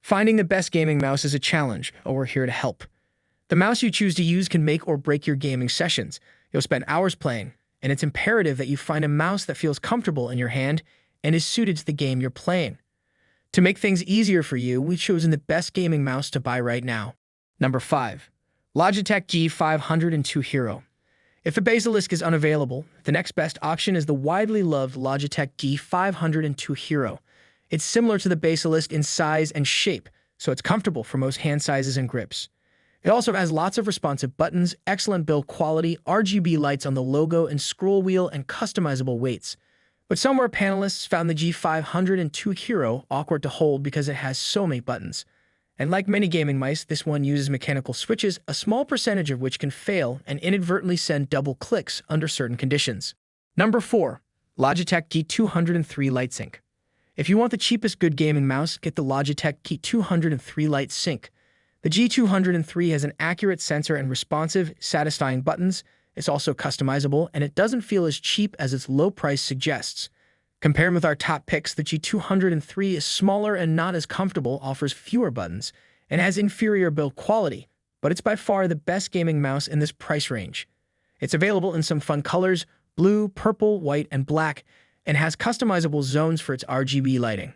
Finding the best gaming mouse is a challenge, but we're here to help. The mouse you choose to use can make or break your gaming sessions. You'll spend hours playing, and it's imperative that you find a mouse that feels comfortable in your hand and is suited to the game you're playing. To make things easier for you, we've chosen the best gaming mouse to buy right now. Number 5. Logitech G502 Hero. If the Basilisk is unavailable, the next best option is the widely loved Logitech G502 Hero. It's similar to the Basilisk in size and shape, so it's comfortable for most hand sizes and grips. It also has lots of responsive buttons, excellent build quality, RGB lights on the logo and scroll wheel, and customizable weights. But somewhere panelists found the G502 Hero awkward to hold because it has so many buttons. And like many gaming mice, this one uses mechanical switches, a small percentage of which can fail and inadvertently send double clicks under certain conditions. Number 4. Logitech G203 LightSync. If you want the cheapest good gaming mouse, get the Logitech G203 LightSync. The G203 has an accurate sensor and responsive, satisfying buttons. It's also customizable, and it doesn't feel as cheap as its low price suggests. Compared with our top picks, the G203 is smaller and not as comfortable, offers fewer buttons, and has inferior build quality, but it's by far the best gaming mouse in this price range. It's available in some fun colors: blue, purple, white, and black, and has customizable zones for its RGB lighting.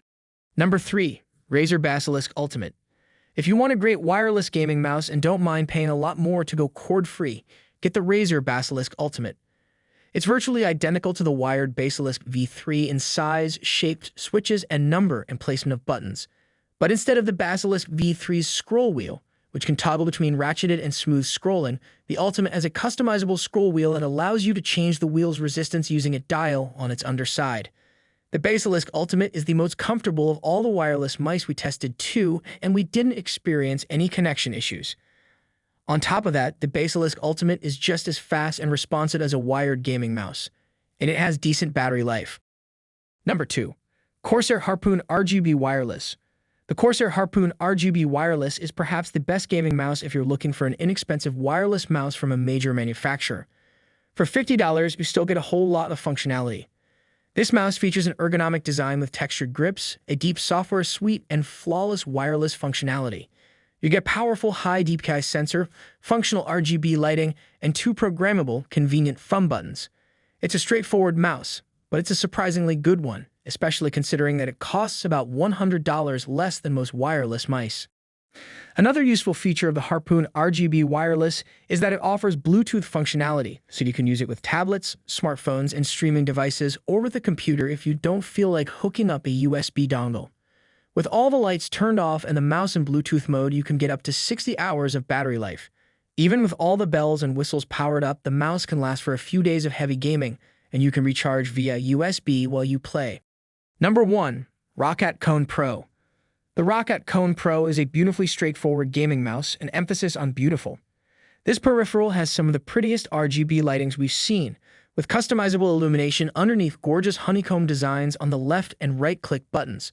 Number 3. Razer Basilisk Ultimate. If you want a great wireless gaming mouse and don't mind paying a lot more to go cord-free, get the Razer Basilisk Ultimate. It's virtually identical to the wired Basilisk V3 in size, shape, switches, and number and placement of buttons. But instead of the Basilisk V3's scroll wheel, which can toggle between ratcheted and smooth scrolling, the Ultimate has a customizable scroll wheel that allows you to change the wheel's resistance using a dial on its underside. The Basilisk Ultimate is the most comfortable of all the wireless mice we tested too, and we didn't experience any connection issues. On top of that, the Basilisk Ultimate is just as fast and responsive as a wired gaming mouse, and it has decent battery life. Number 2. Corsair Harpoon RGB Wireless. The Corsair Harpoon RGB Wireless is perhaps the best gaming mouse if you're looking for an inexpensive wireless mouse from a major manufacturer. For $50, you still get a whole lot of functionality. This mouse features an ergonomic design with textured grips, a deep software suite, and flawless wireless functionality. You get powerful high DPI sensor, functional RGB lighting, and 2 programmable, convenient thumb buttons. It's a straightforward mouse, but it's a surprisingly good one, especially considering that it costs about $100 less than most wireless mice. Another useful feature of the Harpoon RGB Wireless is that it offers Bluetooth functionality, so you can use it with tablets, smartphones, and streaming devices, or with a computer if you don't feel like hooking up a USB dongle. With all the lights turned off and the mouse in Bluetooth mode, you can get up to 60 hours of battery life. Even with all the bells and whistles powered up, the mouse can last for a few days of heavy gaming, and you can recharge via USB while you play. Number 1. ROCCAT Kone Pro. The ROCCAT Kone Pro is a beautifully straightforward gaming mouse, an emphasis on beautiful. This peripheral has some of the prettiest RGB lightings we've seen, with customizable illumination underneath gorgeous honeycomb designs on the left and right-click buttons.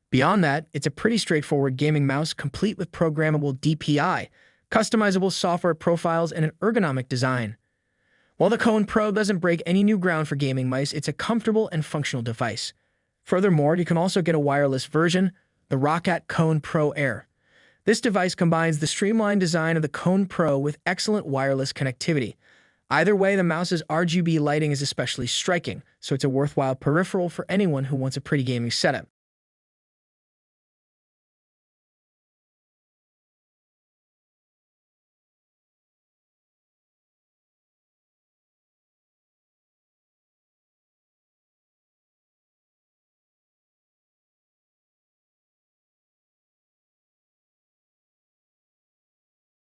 Beyond that, it's a pretty straightforward gaming mouse complete with programmable DPI, customizable software profiles, and an ergonomic design. While the Kone Pro doesn't break any new ground for gaming mice, it's a comfortable and functional device. Furthermore, you can also get a wireless version, the ROCCAT Kone Pro Air. This device combines the streamlined design of the Kone Pro with excellent wireless connectivity. Either way, the mouse's RGB lighting is especially striking, so it's a worthwhile peripheral for anyone who wants a pretty gaming setup.